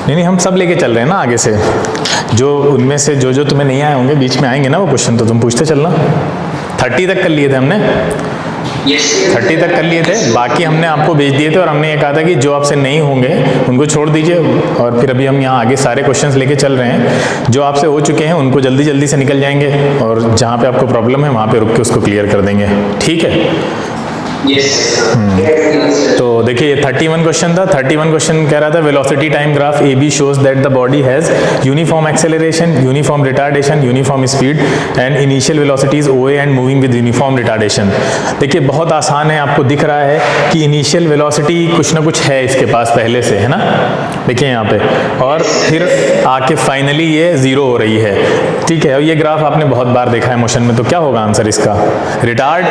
नहीं, हम सब लेके चल रहे हैं ना आगे से, जो उनमें से जो तुम्हें नहीं आए होंगे बीच में आएंगे ना वो क्वेश्चन, तो तुम पूछते चलना। 30 तक कर लिए थे हमने, 30 तक कर लिए थे, बाकी हमने आपको भेज दिए थे और हमने ये कहा था कि जो आपसे नहीं होंगे उनको छोड़ दीजिए, और फिर अभी हम यहाँ आगे सारे क्वेश्चंस लेके चल रहे हैं। जो आपसे हो चुके हैं उनको जल्दी जल्दी से निकल जाएंगे, और जहाँ पे आपको प्रॉब्लम है वहाँ पे रुक के उसको क्लियर कर देंगे, ठीक है। तो देखिए ये 31 क्वेश्चन था। 31 क्वेश्चन कह रहा था velocity time graph A B shows that the body has uniform acceleration, uniform retardation, uniform speed and initial velocities O and moving with uniform retardation. देखिए बहुत आसान है, आपको दिख रहा है कि इनिशियल वेलोसिटी कुछ ना कुछ है इसके पास पहले से, है ना, देखिए यहाँ पे, और फिर आके फाइनली ये 0 हो रही है, ठीक है। और ये ग्राफ आपने बहुत बार देखा है मोशन में, तो क्या होगा आंसर इसका? रिटार्ड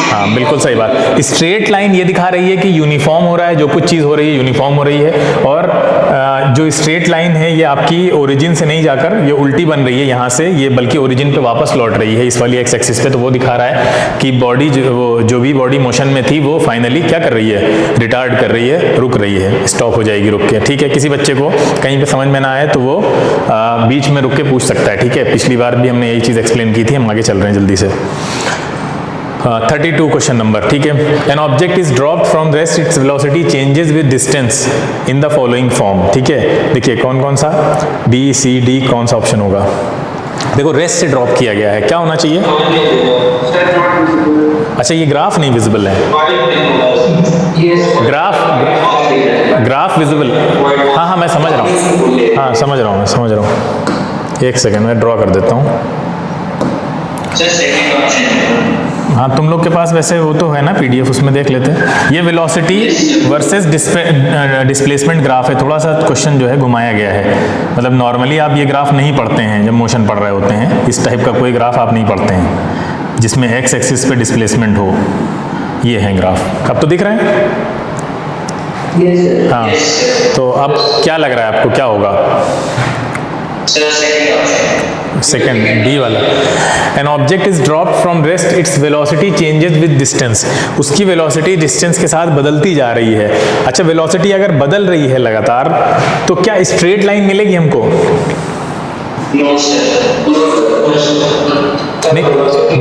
हाँ बिल्कुल सही बात। स्ट्रेट लाइन ये दिखा रही है कि यूनिफॉर्म हो रहा है, जो कुछ चीज हो रही है यूनिफॉर्म हो रही है, और जो स्ट्रेट लाइन है ये आपकी ओरिजिन से नहीं जाकर ये उल्टी बन रही है यहाँ से, ये बल्कि ओरिजिन पे वापस लौट रही है इस वाली एक्स एक्सिस पे। तो वो दिखा रहा है कि बॉडी जो भी बॉडी मोशन में थी वो फाइनली क्या कर रही है? रिटार्ड कर रही है, रुक रही है, स्टॉप हो जाएगी रुक के, ठीक है। किसी बच्चे को कहीं पे समझ में ना आए तो वो बीच में रुक के पूछ सकता है, ठीक है। पिछली बार भी हमने यही चीज एक्सप्लेन की थी, हम आगे चल रहे हैं जल्दी से। 32 क्वेश्चन नंबर, ठीक है। An object is dropped from rest, its velocity changes with distance in the following form, ठीक है। देखिए कौन कौन सा, बी सी डी, कौन सा ऑप्शन होगा? देखो रेस्ट से ड्रॉप किया गया है, क्या होना चाहिए? अच्छा ये ग्राफ नहीं विजिबल है, ग्राफ विजिबल, हाँ मैं समझ रहा हूँ, हाँ समझ रहा हूँ, एक सेकेंड में ड्रॉ कर देता हूँ। हाँ तुम लोग के पास वैसे वो तो है ना पीडीएफ, उसमें देख लेते हैं। ये वेलोसिटी वर्सेस डिस्प्लेसमेंट ग्राफ है, थोड़ा सा क्वेश्चन जो है घुमाया गया है। मतलब नॉर्मली आप ये ग्राफ नहीं पढ़ते हैं जब मोशन पढ़ रहे होते हैं, इस टाइप का कोई ग्राफ आप नहीं पढ़ते हैं जिसमें एक्स एक्सिस पे डिस्प्लेसमेंट हो। ये है ग्राफ, अब तो दिख रहे हैं? हाँ तो अब क्या लग रहा है आपको, क्या होगा? सेकेंड डी वाला। An object is dropped from rest, its velocity changes with distance, उसकी वेलोसिटी डिस्टेंस के साथ बदलती जा रही है। अच्छा वेलोसिटी अगर बदल रही है लगातार तो क्या स्ट्रेट लाइन मिलेगी हमको? नहीं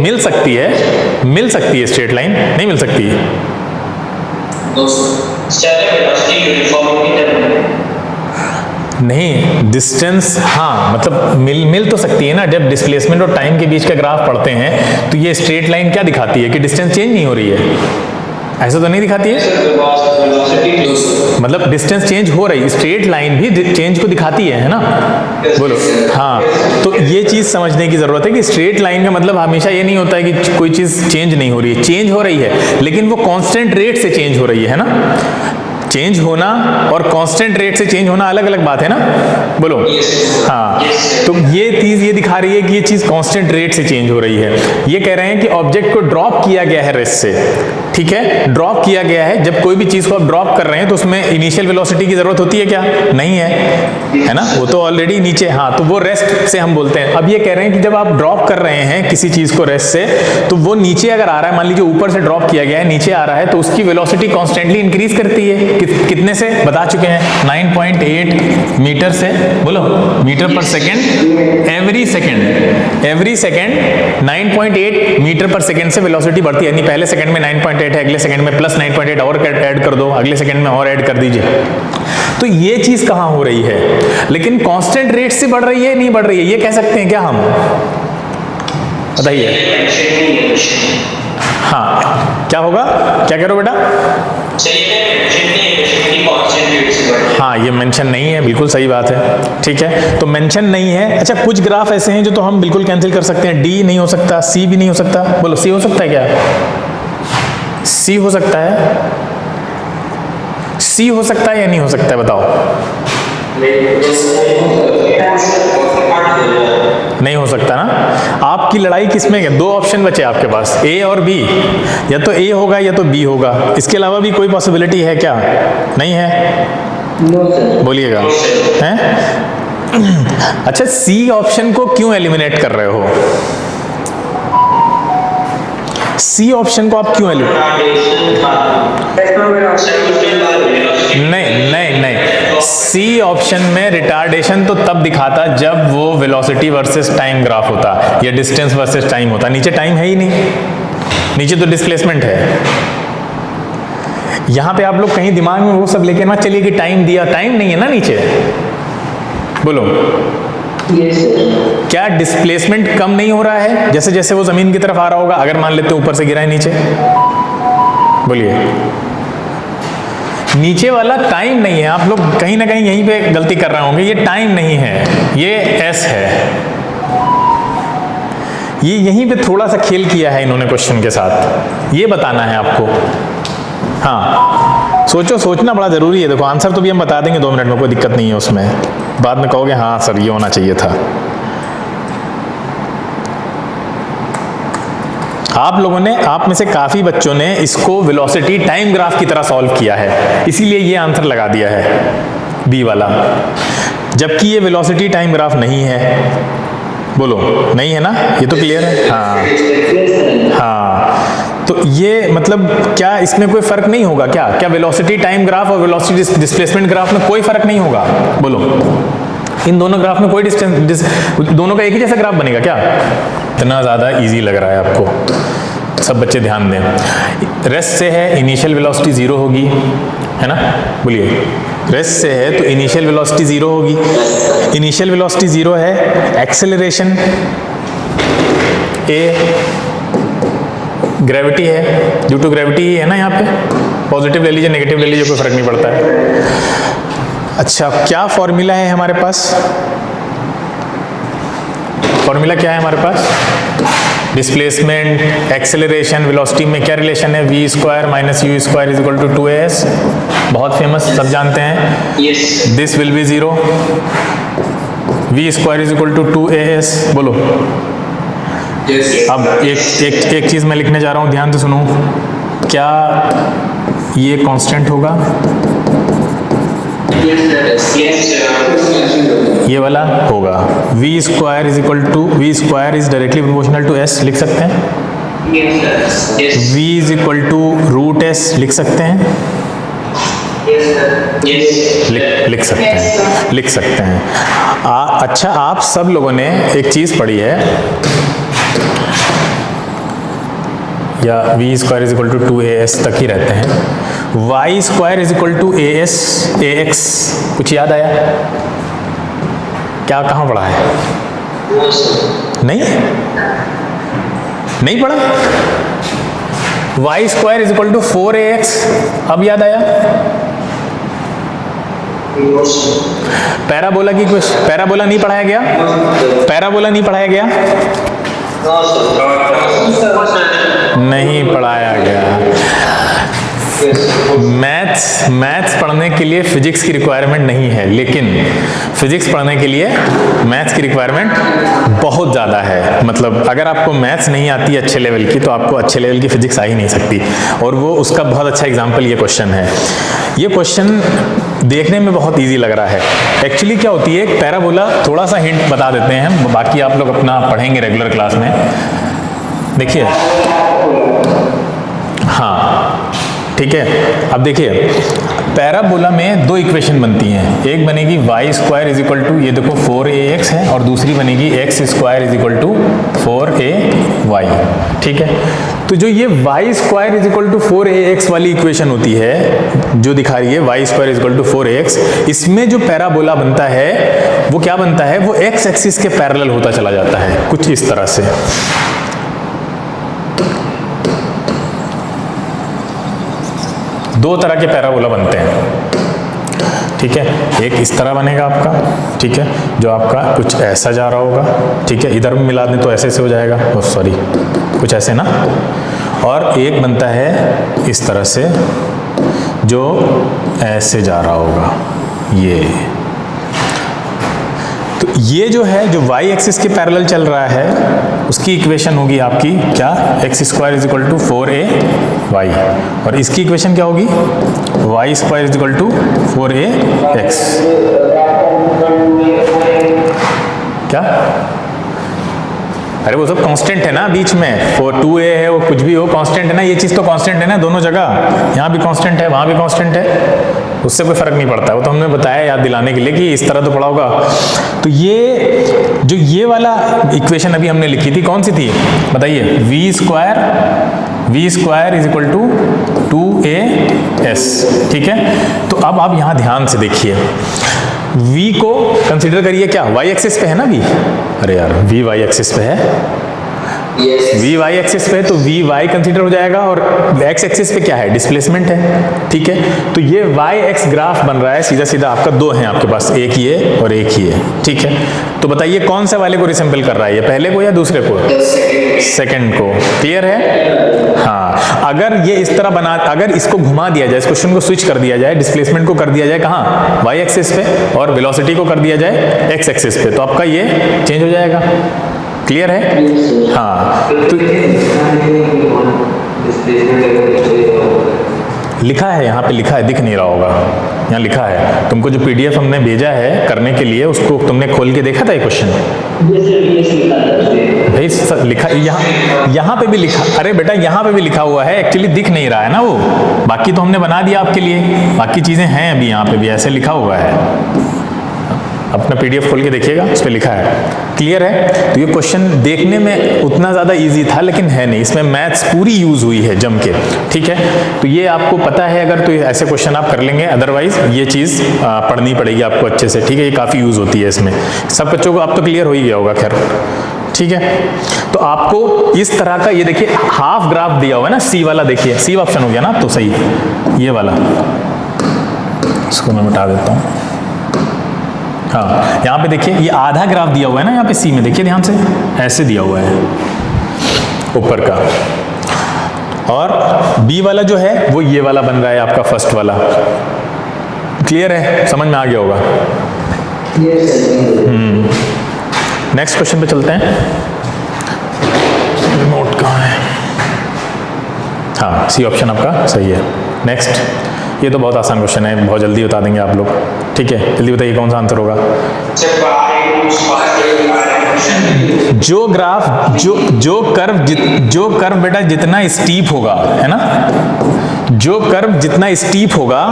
मिल सकती है स्ट्रेट लाइन नहीं मिल सकती है। नहीं डिस्टेंस, हाँ मतलब मिल तो सकती है ना। जब डिस्प्लेसमेंट और टाइम के बीच का ग्राफ पढ़ते हैं तो ये स्ट्रेट लाइन क्या दिखाती है कि डिस्टेंस चेंज नहीं हो रही है, ऐसा तो नहीं दिखाती है। मतलब डिस्टेंस चेंज हो रही, स्ट्रेट लाइन भी चेंज को दिखाती है ना, बोलो। हाँ तो ये चीज समझने की जरूरत है कि स्ट्रेट लाइन का मतलब हमेशा ये नहीं होता है कि कोई चीज चेंज नहीं हो रही है, चेंज हो रही है लेकिन वो कांस्टेंट रेट से चेंज हो रही है ना। चेंज होना और कांस्टेंट रेट से चेंज होना अलग अलग बात है ना, बोलो। हाँ तो ये चीज ये दिखा रही है कि ये चीज कांस्टेंट रेट से चेंज हो रही है। ये कह रहे हैं कि ऑब्जेक्ट को ड्रॉप किया गया है रेस्ट से, ठीक है, ड्रॉप किया गया है। जब कोई भी चीज को आप ड्रॉप कर रहे हैं तो उसमें इनिशियल वेलोसिटी की जरूरत होती है क्या? नहीं है ना, वो तो ऑलरेडी नीचे। हाँ तो वो रेस्ट से हम बोलते हैं। अब ये कह रहे हैं कि जब आप ड्रॉप कर रहे हैं किसी चीज को रेस्ट से तो वो नीचे अगर आ रहा है, मान लीजिए ऊपर से ड्रॉप किया गया है नीचे आ रहा है, तो उसकी वेलोसिटी कॉन्स्टेंटली इंक्रीज करती है। कितने से बता चुके हैं? 9.8 मीटर से, बोलो metre per second, every second 9.8 metre per second से वेलोसिटी बढ़ती है। यानी पहले सेकंड में 9.8 है, अगले सेकंड में प्लस 9.8 और ऐड कर दो, अगले सेकंड में और ऐड कर दीजिए। तो ये चीज कहां हो रही है? लेकिन कांस्टेंट रेट से बढ़ रही है, नहीं बढ़ रही है, ये कह सकते हैं क्या हम? बताइए। हाँ क्या होगा, क्या कह रहे हो बेटा? हाँ ये मेंशन नहीं है, बिल्कुल सही बात है, ठीक है। तो मेंशन नहीं है। अच्छा कुछ ग्राफ ऐसे हैं जो तो हम बिल्कुल कैंसिल कर सकते हैं। डी नहीं हो सकता, सी भी नहीं हो सकता, बोलो सी हो सकता है क्या? सी हो सकता है, सी हो सकता है या नहीं हो सकता है, बताओ। नहीं हो सकता ना। आपकी लड़ाई किसमें है? दो ऑप्शन बचे आपके पास, ए और बी। या तो ए होगा या तो बी होगा, इसके अलावा भी कोई पॉसिबिलिटी है क्या? नहीं है, बोलिएगा। हैं? अच्छा सी ऑप्शन को क्यों एलिमिनेट कर रहे हो? सी ऑप्शन को आप क्यों नहीं नहीं नहीं सी ऑप्शन में रिटार्डेशन तो तब दिखाता जब वो वेलोसिटी वर्सेस टाइम ग्राफ होता या डिस्टेंस वर्सेस टाइम होता। नीचे टाइम है ही नहीं, नीचे तो डिस्प्लेसमेंट है। यहां पे आप लोग कहीं दिमाग में वो सब लेके मत चलिए कि टाइम दिया, टाइम नहीं है ना नीचे। बोलो क्या डिस्प्लेसमेंट कम नहीं हो रहा है जैसे जैसे वो जमीन की तरफ आ रहा होगा? अगर मान लेते ऊपर से गिरा है नीचे, बोलिए नीचे वाला टाइम नहीं है। आप लोग कहीं ना कहीं यहीं पे गलती कर रहे होंगे। ये टाइम नहीं है, ये एस है। ये यहीं पे थोड़ा सा खेल किया है इन्होंने क्वेश्चन के साथ, ये बताना है आपको। हाँ सोचो, सोचना बड़ा जरूरी है। देखो आंसर तो भी हम बता देंगे 2 मिनट में, कोई दिक्कत नहीं है उसमें। बाद में कहोगे हाँ सर ये होना चाहिए था। आप लोगों ने, आप में से काफी बच्चों ने इसको वेलोसिटी टाइम ग्राफ की तरह सॉल्व किया है, इसीलिए ये आंसर लगा दिया है बी वाला, जबकि ये वेलोसिटी टाइम ग्राफ नहीं है। बोलो नहीं है ना, ये तो क्लियर है। हाँ तो ये मतलब क्या इसमें कोई फर्क नहीं होगा क्या? क्या वेलोसिटी टाइम ग्राफ और वेलोसिटी डिस्प्लेसमेंट ग्राफ में कोई फर्क नहीं होगा? बोलो इन दोनों ग्राफ में कोई डिस्टेंस, दोनों का एक ही जैसा ग्राफ बनेगा क्या? इतना ज़्यादा इजी लग रहा है आपको? सब बच्चे ध्यान दें। रेस्ट से है इनिशियल वेलोसिटी 0 होगी, है ना? बोलिए रेस्ट से है तो इनिशियल वेलोसिटी 0 होगी। इनिशियल वेलोसिटी 0 है, एक्सेलरेशन ए, ग्रेविटी है, ड्यू टू ग्रेविटी है ना। यहाँ पे पॉजिटिव ले लीजिए नेगेटिव ले लीजिए, कोई फर्क नहीं पड़ता है। अच्छा क्या फॉर्मूला है हमारे पास? फॉर्मूला क्या है हमारे पास? डिस्प्लेसमेंट, एक्सेलरेशन, वेलोसिटी में क्या रिलेशन है? v square minus u square is equal to 2as। बहुत फेमस, सब जानते हैं। This will be 0, v square is equal to 2as। बोलो अब एक चीज मैं लिखने जा रहा हूं, ध्यान से सुनो। क्या ये कांस्टेंट होगा? ये वाला होगा। v square is equal to, v square is directly proportional to s, लिख सकते हैं। v is equal to root s लिख सकते हैं। लिख सकते हैं, लिख सकते हैं। अच्छा आप सब लोगों ने एक चीज पढ़ी है, या v square is equal to 2as तक ही रहते हैं। y square is equal to ax, कुछ याद आया क्या? कहाँ पढ़ा है? नहीं पढ़ा? y square is equal to 4ax, अब याद आया? पैराबोला की कुछ, पैराबोला नहीं पढ़ाया गया? पैराबोला नहीं पढ़ाया गया? नहीं पढ़ाया गया। मैथ्स पढ़ने के लिए फिजिक्स की रिक्वायरमेंट नहीं है, लेकिन फिजिक्स पढ़ने के लिए मैथ्स की रिक्वायरमेंट बहुत ज़्यादा है। मतलब अगर आपको मैथ्स नहीं आती अच्छे लेवल की तो आपको अच्छे लेवल की फिजिक्स आ ही नहीं सकती। और वो उसका बहुत अच्छा एग्जाम्पल ये क्वेश्चन है। ये क्वेश्चन देखने में बहुत ईजी लग रहा है। एक्चुअली क्या होती है, एक पैराबोला, थोड़ा सा हिंट बता देते हैं, बाकी आप लोग अपना पढ़ेंगे रेगुलर क्लास में। देखिए हाँ ठीक है, अब देखिए पैराबोला में 2 इक्वेशन बनती हैं। एक बनेगी y square is equal to, ये देखो 4ax है, और दूसरी बनेगी x square is equal to 4ay। ठीक है, तो जो ये y square is equal to 4ax वाली इक्वेशन होती है, जो दिखा रही है y square is equal to 4ax, इसमें जो पैराबोला बनता है वो क्या बनता है? वो x एक्सिस के पैरेलल होता चला जाता है, कुछ इस तरह से। दो तरह के पैराबोला बनते हैं। ठीक है, एक इस तरह बनेगा आपका, ठीक है, जो आपका कुछ ऐसा जा रहा होगा। ठीक है, इधर में मिला दें तो ऐसे हो जाएगा, सॉरी कुछ ऐसे ना। और एक बनता है इस तरह से जो ऐसे जा रहा होगा, ये। तो ये जो है, जो y एक्सिस के पैरेलल चल रहा है, उसकी इक्वेशन होगी आपकी क्या? x square is equal to 4ay। और इसकी इक्वेशन क्या होगी? y square is equal to 4ax। क्या अरे वो सब कांस्टेंट है ना बीच में, वो 2a है, वो कुछ भी हो कांस्टेंट है ना, ये चीज़ तो कांस्टेंट है ना दोनों जगह, यहाँ भी कांस्टेंट है वहाँ भी कांस्टेंट है, उससे कोई फर्क नहीं पड़ता। वो तो हमने बताया याद दिलाने के लिए कि इस तरह तो पढ़ा होगा। तो ये जो ये वाला इक्वेशन अभी हमने लिखी थी कौन सी थी बताइए, v square is equal to 2as, ठीक है। तो अब आप यहाँ ध्यान से देखिए, v को कंसीडर करिए क्या y एक्सिस पे है ना v, अरे यार v y एक्सिस पे है, v y एक्सिस पे, तो v y कंसीडर हो जाएगा, और x एक्सिस पे क्या है, डिस्प्लेसमेंट है, ठीक है। तो ये y x ग्राफ बन रहा है सीधा सीधा, आपका दो हैं आपके पास, एक ये और एक ये, ठीक है। तो बताइए कौन से वाले को रिसेंबल कर रहा है, ये पहले को या दूसरे को, सेकंड को, क्लियर है। हाँ, अगर ये इस तरह बना, अगर इसको घुमा दिया जाए, इस क्वेश्चन को स्विच कर दिया जाए, डिस्प्लेसमेंट को कर दिया जाए कहाँ, y एक्सिस पे, और वेलोसिटी को कर दिया जाए x एक्सिस पे, तो आपका ये चेंज हो जाएगा, क्लियर है। हाँ, तो लिखा है यहाँ पे, लिखा है, दिख नहीं रहा होगा, यहाँ लिखा है, तुमको जो PDF हमने भेजा है करने के लिए, उसको तुमने खोल के देखा था ये क्वेश्चन भाई, लिखा यहाँ पे भी लिखा, अरे बेटा यहाँ पे भी लिखा हुआ है, एक्चुअली दिख नहीं रहा है ना वो, बाकी तो हमने बना दिया आपके लिए, बाकी चीजें हैं अभी यहाँ पे भी ऐसे लिखा हुआ है, अपना PDF खोल के देखिएगा, उस पर लिखा है, क्लियर है। तो ये क्वेश्चन देखने में उतना ज़्यादा इजी था लेकिन है नहीं, इसमें मैथ्स पूरी यूज़ हुई है जम के, ठीक है। तो ये आपको पता है अगर, तो ऐसे क्वेश्चन आप कर लेंगे, अदरवाइज ये चीज़ पढ़नी पड़ेगी आपको अच्छे से, ठीक है। ये काफ़ी यूज़ होती है इसमें, सब बच्चों को अब तो क्लियर हो ही गया होगा, खैर ठीक है। तो आपको इस तरह का, ये देखिए हाफ ग्राफ दिया हुआ है ना, C वाला, देखिए C ऑप्शन हो गया ना, तो सही, ये वाला, इसको मैं मिटा देता हूँ। हाँ, यहाँ पे देखिए ये आधा ग्राफ दिया हुआ है ना, यहाँ पे C में देखिए ध्यान से, ऐसे दिया हुआ है ऊपर का, और B वाला जो है वो ये वाला बन रहा है आपका फर्स्ट वाला, क्लियर है, समझ में आ गया होगा। नेक्स्ट क्वेश्चन पे चलते हैं, रिमोट कहाँ है, हाँ C ऑप्शन आपका सही है। नेक्स्ट, ये तो बहुत आसान क्वेश्चन है, बहुत जल्दी बता देंगे आप लोग, ठीक है। जल्दी बताइए कौन सा आंसर होगा। जो ग्राफ, जो कर्व बेटा जितना स्टीप होगा, है ना, जो कर्व जितना स्टीप होगा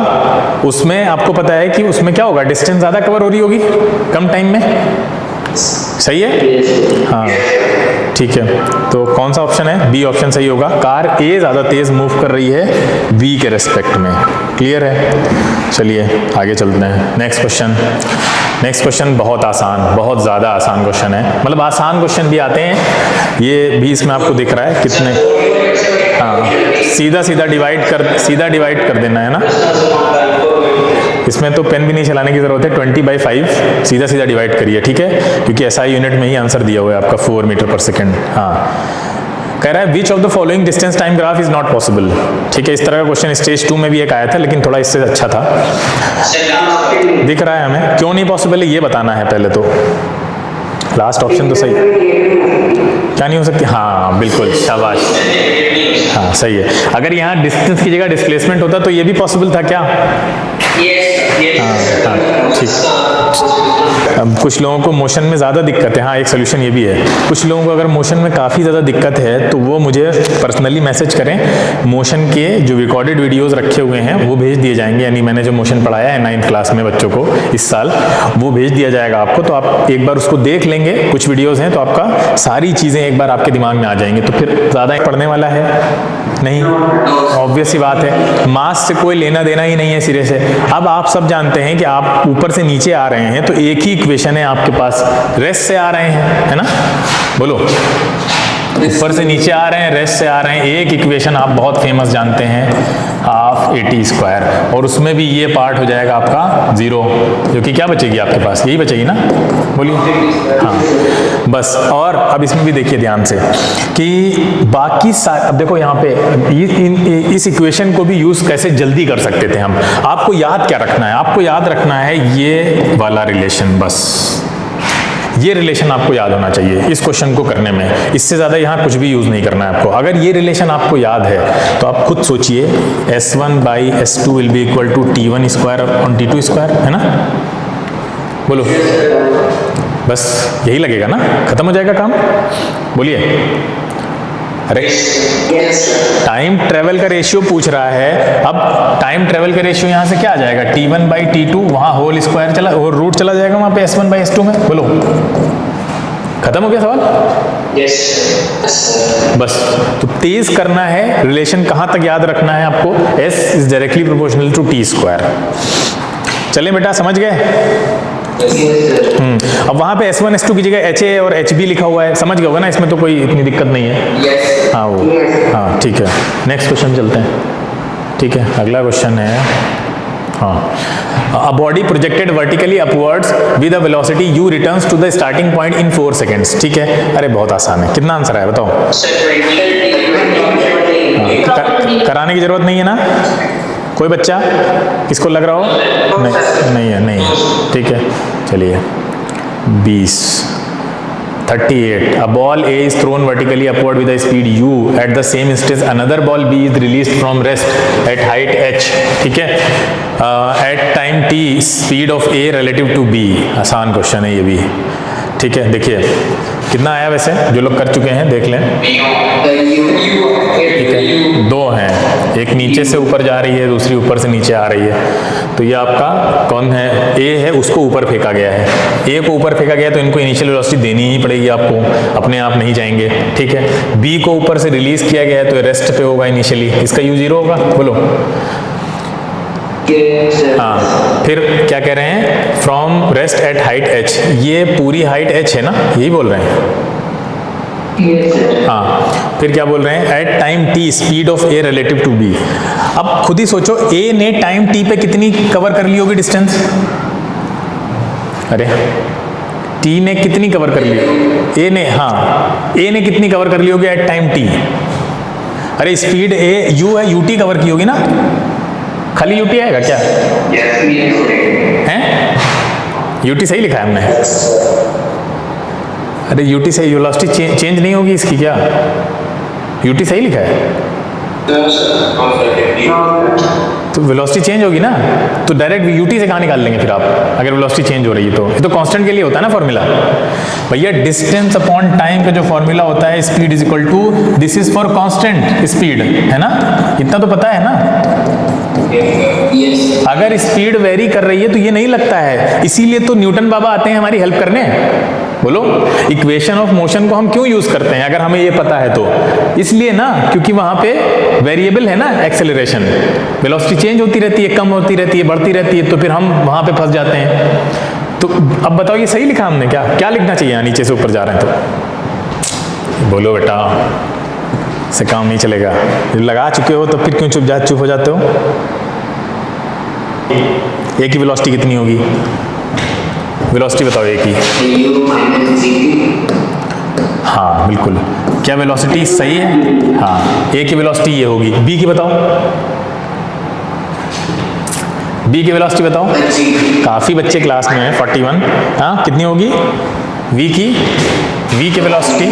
उसमें आपको पता है कि उसमें क्या होगा, डिस्टेंस ज्यादा कवर हो रही होगी कम टाइम में, सही है। हाँ ठीक है, तो कौन सा ऑप्शन है, बी ऑप्शन सही होगा। कार ए ज्यादा तेज मूव कर रही है बी के रेस्पेक्ट में, क्लियर है। चलिए आगे चलते हैं। नेक्स्ट क्वेश्चन, नेक्स्ट क्वेश्चन बहुत आसान, बहुत ज़्यादा आसान क्वेश्चन है, मतलब आसान क्वेश्चन भी आते हैं, ये भी इसमें आपको दिख रहा है कितने। हाँ, सीधा डिवाइड कर देना है ना, इसमें तो पेन भी नहीं चलाने की जरूरत है। 20/5 सीधा सीधा डिवाइड करिए, ठीक है, क्योंकि SI यूनिट में ही आंसर दिया हुआ है आपका 4 मीटर पर सेकेंड। हाँ, कह रहा है which of the following distance time graph is not possible. ठीक है, इस तरह का क्वेश्चन स्टेज 2 में भी एक आया था, लेकिन थोड़ा इससे अच्छा था। दिख रहा है हमें, क्यों नहीं पॉसिबल है ये बताना है पहले तो। लास्ट ऑप्शन तो सही, क्या नहीं हो सकती, हाँ बिल्कुल, शाबाश, हाँ सही है। अगर यहाँ डिस्टेंस की जगह डिस्प्लेसमेंट होता तो ये भी पॉसिबल था क्या। हाँ ठीक। अब कुछ लोगों को मोशन में ज़्यादा दिक्कत है, हाँ एक सोल्यूशन ये भी है, कुछ लोगों को अगर मोशन में काफ़ी ज़्यादा दिक्कत है तो वो मुझे पर्सनली मैसेज करें, मोशन के जो रिकॉर्डेड वीडियोस रखे हुए हैं वो भेज दिए जाएंगे। यानी मैंने जो मोशन पढ़ाया है 9th क्लास में बच्चों को इस साल, वो भेज दिया जाएगा आपको, तो आप एक बार उसको देख लेंगे। कुछ वीडियोज़ हैं तो आपका सारी चीज़ें एक बार आपके दिमाग में आ जाएंगी, तो फिर ज़्यादा पढ़ने वाला है नहीं, ऑब्वियस सी बात है, मास से कोई लेना देना ही नहीं है सिरे से। अब आप सब जानते हैं कि आप ऊपर से नीचे आ रहे हैं तो एक ही इक्वेशन है आपके पास, रेस्ट से आ रहे हैं, है ना, बोलो, ऊपर से नीचे आ रहे हैं, रेस्ट से आ रहे हैं, एक इक्वेशन आप बहुत फेमस जानते हैं, हाफ AT², और उसमें भी ये पार्ट हो जाएगा आपका 0, जो कि क्या बचेगी आपके पास, यही बचेगी ना, बोलिए। हाँ बस, और अब इसमें भी देखिए ध्यान से कि बाकी अब देखो यहाँ पे इस इक्वेशन को भी यूज कैसे जल्दी कर सकते थे हम। आपको याद क्या रखना है, आपको याद रखना है ये वाला रिलेशन, बस ये रिलेशन आपको याद होना चाहिए इस क्वेश्चन को करने में। इससे ज़्यादा यहाँ कुछ भी यूज़ नहीं करना है आपको। अगर ये रिलेशन आपको याद है तो आप खुद सोचिए, S1/S2 will be equal to T1² on T2², है ना, बोलो। बस यही लगेगा ना, खत्म हो जाएगा काम। बोलिए। अरे टाइम ट्रेवल का रेशियो पूछ रहा है। अब टाइम ट्रेवल का रेशियो यहाँ से क्या आ जाएगा, T1/T2, वहाँ होल स्क्वायर चला और रूट चला जाएगा वहाँ पे S1/S2 में। बोलो, खत्म हो गया सवाल? यस। बस तो तेज करना है, रिलेशन कहाँ तक याद रखना है आपको, S is directly proportional to T²। चलिए बेटा, समझ गए? अब वहां पे S1 S2 की जगह HA और HB लिखा हुआ है, समझ गए होगा ना, इसमें तो कोई इतनी दिक्कत नहीं है। हाँ वो, हाँ ठीक है। नेक्स्ट क्वेश्चन चलते हैं। ठीक है, अगला क्वेश्चन है, हाँ, a body projected vertically upwards with a velocity u returns to the starting point in 4 seconds। ठीक है, अरे बहुत आसान है। कितना आंसर है बताओ? कराने की जरूरत नहीं है ना, कोई बच्चा किसको लग रहा हो? नहीं है, नहीं है। ठीक है, चलिए 20, 38, a ball A is thrown vertically upward with a speed u, at the same instant another ball B is released from rest at height h। ठीक है, at time t speed of A relative to B। आसान question है ये भी। ठीक है, देखिए कितना आया वैसे, जो लोग कर चुके हैं देख लें। ठीक है, दो हैं, एक नीचे से ऊपर जा रही है, दूसरी ऊपर से नीचे आ रही है। तो ये आपका कौन है? ए है, उसको ऊपर फेंका गया है। ए को ऊपर फेंका गया तो इनको इनिशियल वेलोसिटी देनी ही पड़ेगी आपको, अपने आप नहीं जाएंगे। ठीक है, बी को ऊपर से रिलीज किया गया है तो रेस्ट पे होगा इनिशियली, इसका यू 0 होगा। बोलो। हाँ, फिर क्या कह रहे हैं? From rest at height h, ये पूरी हाइट h है ना, यही बोल रहे हैं। हाँ, फिर क्या बोल रहे हैं? At time t speed of a relative to b। अब खुद ही सोचो, a ने टाइम t पे कितनी कवर कर ली होगी डिस्टेंस? अरे t ने कितनी कवर कर ली? a ने, हाँ a ने कितनी कवर कर ली होगी एट टाइम t? अरे स्पीड a u है, ut कवर की होगी ना, खाली ut आएगा क्या? हैं? ut सही लिखा है हमने। अरे ut से वेलोसिटी चेंज नहीं होगी इसकी क्या? ut सही लिखा है तो वेलोसिटी चेंज होगी ना, तो डायरेक्ट ut से कहाँ निकाल लेंगे फिर आप, अगर वेलोसिटी चेंज हो रही है तो? ये तो कांस्टेंट के लिए होता है ना फॉर्मूला भैया। डिस्टेंस अपॉन टाइम का जो फॉर्मूला होता है, speed is equal to, this is for constant speed, है ना, इतना तो पता है ना। अगर स्पीड वेरी कर रही है तो ये नहीं लगता है, इसीलिए तो न्यूटन बाबा आते हैं हमारी हेल्प करने। बोलो, इक्वेशन ऑफ मोशन को हम क्यों यूज करते हैं अगर हमें ये पता है तो? इसलिए ना, क्योंकि वहां पे वेरिएबल है ना एक्सेलरेशन, वेलोसिटी चेंज होती रहती है, कम होती रहती है, बढ़ती रहती है, तो फिर हम वहां पे फंस जाते हैं। तो अब बताओ, ये सही लिखा हमने? क्या लिखना चाहिए नीचे से ऊपर जा रहे हैं तो? बोलो बेटा, से काम नहीं चलेगा। लगा चुके हो तो फिर क्यों चुप हो जाते हो? ए की वेलोसिटी कितनी होगी? वेलोसिटी बताओ ए की। हाँ बिल्कुल, क्या वेलोसिटी सही है? हाँ, ए की वेलोसिटी ये होगी। बी की बताओ, बी की वेलोसिटी बताओ। काफी बच्चे क्लास में हैं, 41। हाँ, कितनी होगी? वी की वेलोसिटी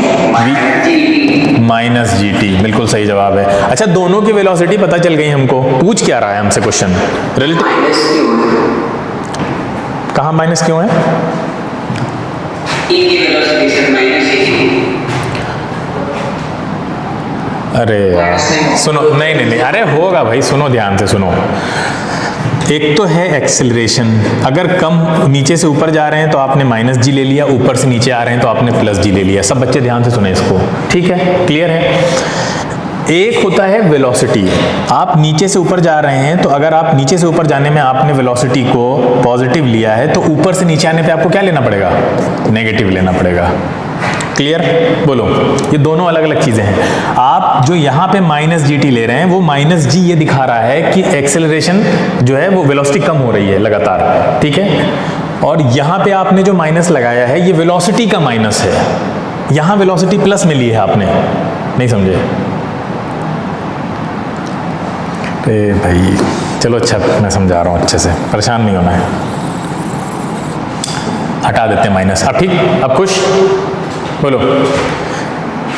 माइनस GT, बिल्कुल सही जवाब है। अच्छा, दोनों की वेलोसिटी पता चल गई हमको। पूछ क्या रहा है हमसे क्वेश्चन? रिलेटिव कहाँ माइनस क्यों है? अरे यार सुनो, नहीं, अरे होगा भाई, सुनो ध्यान से सुनो। एक तो है एक्सेलरेशन, अगर कम नीचे से ऊपर जा रहे हैं तो आपने -g ले लिया, ऊपर से नीचे आ रहे हैं तो आपने +g ले लिया। सब बच्चे ध्यान से सुने इसको, ठीक है? क्लियर है? एक होता है वेलोसिटी, आप नीचे से ऊपर जा रहे हैं तो अगर आप नीचे से ऊपर जाने में आपने वेलोसिटी को पॉजिटिव लिया है तो ऊपर से नीचे आने पे आपको क्या लेना पड़ेगा? नेगेटिव लेना पड़ेगा। क्लियर? बोलो, ये दोनों अलग अलग चीजें हैं। आप जो यहाँ पे -GT ले रहे हैं, वो -g ये दिखा रहा है कि एक्सेलरेशन जो है वो वेलोसिटी कम हो रही है लगातार, ठीक है? और यहाँ पे आपने जो माइनस लगाया है, ये वेलोसिटी का माइनस है। यहाँ वेलोसिटी प्लस में ली है आपने, नहीं समझे? भाई चलो, अच्छा मैं समझा रहा हूँ अच्छे से, परेशान नहीं होना है। हटा देते हैं माइनस। अब ठीक, अब खुश? बोलो,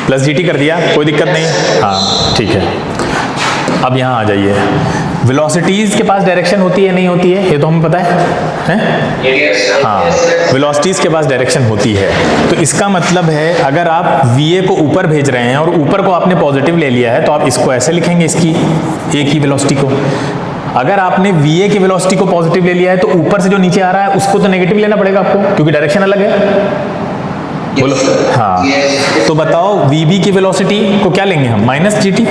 +GT कर दिया, कोई दिक्कत नहीं? हाँ ठीक है। अब यहाँ आ जाइए, वेलोसिटीज के पास डायरेक्शन होती है नहीं होती है, ये तो हमें पता है। हैं? हाँ, वेलोसिटीज के पास डायरेक्शन होती है। तो इसका मतलब है अगर आप va को ऊपर भेज रहे हैं और ऊपर को आपने पॉजिटिव ले लिया है तो आप इसको ऐसे लिखेंगे, इसकी a की वेलोसिटी को। अगर आपने va की वेलोसिटी को पॉजिटिव ले लिया है तो ऊपर से जो नीचे आ रहा है उसको तो नेगेटिव लेना पड़ेगा आपको, क्योंकि डायरेक्शन अलग है। बोलो हाँ। तो बताओ vb की वेलोसिटी को क्या लेंगे हम? Minus gt।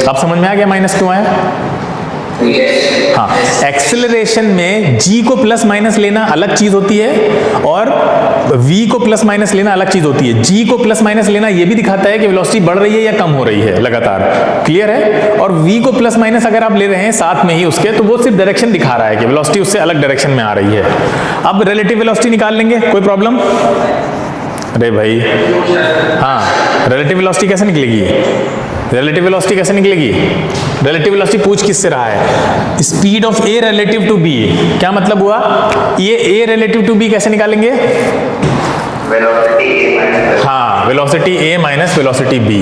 अब समझ में आ गया माइनस क्यों आया? हाँ, एक्सेलरेशन में g को प्लस माइनस लेना अलग चीज होती है और v को प्लस माइनस लेना अलग चीज होती है। g को प्लस माइनस लेना ये भी दिखाता है कि वेलोसिटी बढ़ रही है या कम हो रही है लगातार, क्लियर है? और v को प्लस माइनस अगर आप ले रहे हैं साथ में ही उसके, तो वो सिर्फ डायरेक्शन दिखा रहा है कि वेलोसिटी उससे अलग डायरेक्शन में आ रही है। अब रिलेटिव वेलोसिटी निकाल लेंगे, कोई प्रॉब्लम? अरे भाई हाँ, रिलेटिव वेलोसिटी कैसे निकलेगी? रिलेटिव वेलोसिटी कैसे निकलेगी? रिलेटिव वेलोसिटी पूछ किससे रहा है? Speed of A relative to B. क्या मतलब हुआ? ये ए रिलेटिव टू बी कैसे निकालेंगे? हाँ, velocity A minus velocity B,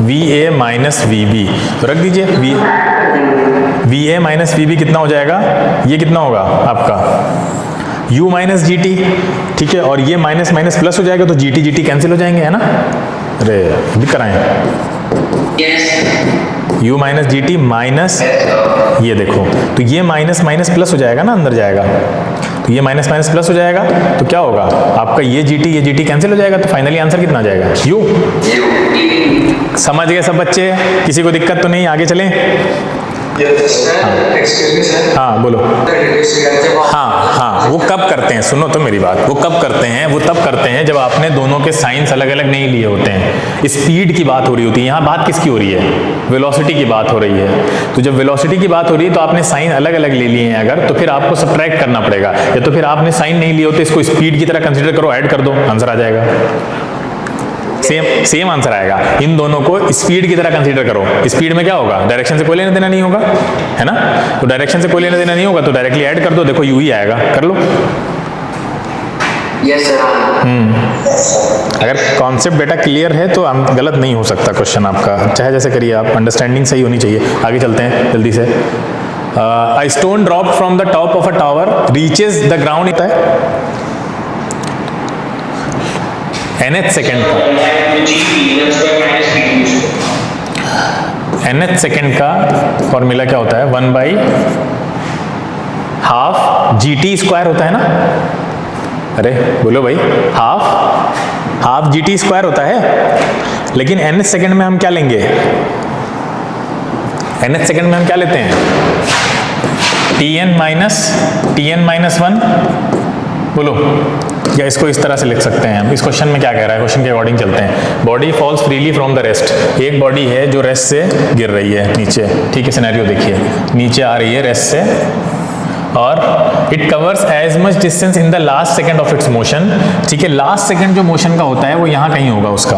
V A minus V B. तो रख दीजिए V A minus V B कितना हो जाएगा? ये कितना होगा आपका? u माइनस जी टी, ठीक है। और ये माइनस माइनस प्लस हो जाएगा तो जी टी कैंसिल हो जाएंगे, है ना? अरे भी कराएं u minus G T minus, ये देखो तो ये माइनस माइनस प्लस हो जाएगा ना, अंदर जाएगा तो ये माइनस माइनस प्लस हो जाएगा तो क्या होगा आपका? ये जी टी कैंसिल हो जाएगा तो फाइनली आंसर कितना आ जाएगा? u। समझ गए सब बच्चे? किसी को दिक्कत तो नहीं? आगे चलें। हाँ बोलो। हाँ, वो कब करते हैं? सुनो तो मेरी बात, वो कब करते हैं? वो तब करते हैं जब आपने दोनों के साइंस अलग अलग नहीं लिए होते हैं। स्पीड की बात हो रही होती है, यहाँ बात किसकी हो रही है? वेलोसिटी की बात हो रही है। तो जब वेलोसिटी की बात हो रही है तो आपने साइन अलग अलग ले लिए हैं अगर, तो फिर आपको सब्ट्रैक्ट करना पड़ेगा, या तो फिर आपने साइन नहीं लिए होते, इसको स्पीड की तरह कंसिडर करो, ऐड कर दो, आंसर आ जाएगा। सेम आंसर आएगा। इन दोनों को स्पीड की तरह कंसीडर करो। स्पीड में क्या होगा? डायरेक्शन से कोई लेना देना नहीं होगा, है ना? तो डायरेक्शन से कोई लेना देना नहीं होगा तो डायरेक्टली ऐड कर दो, देखो यू ही आएगा। कर लो। Yes sir. अगर कॉन्सेप्ट बेटा क्लियर है तो गलत नहीं हो सकता क्वेश्चन आपका, चाहे जैसे करिए आप, अंडरस्टैंडिंग सही होनी चाहिए। आगे चलते हैं जल्दी से। A stone drop from the top of a tower reaches the ground, होता है nth सेकेंड का, nth सेकेंड का फॉर्मूला क्या होता है? 1/12 gt स्क्वायर होता है ना? अरे बोलो भाई, हाफ gt स्क्वायर होता है। लेकिन nth सेकेंड में हम क्या लेंगे? nth सेकेंड में हम क्या लेते हैं? tn minus 1। बोलो, या इसको इस तरह से लिख सकते हैं हम। इस क्वेश्चन में क्या कह रहा है? क्वेश्चन के अकॉर्डिंग चलते हैं। Body falls freely from the rest. एक बॉडी है जो रेस्ट से गिर रही है नीचे, ठीक है? सिनेरियो देखिए, नीचे आ रही है रेस्ट से, और it covers as much distance in the last second of its motion, ठीक है? लास्ट सेकेंड जो मोशन का होता है वो यहाँ कहीं होगा, उसका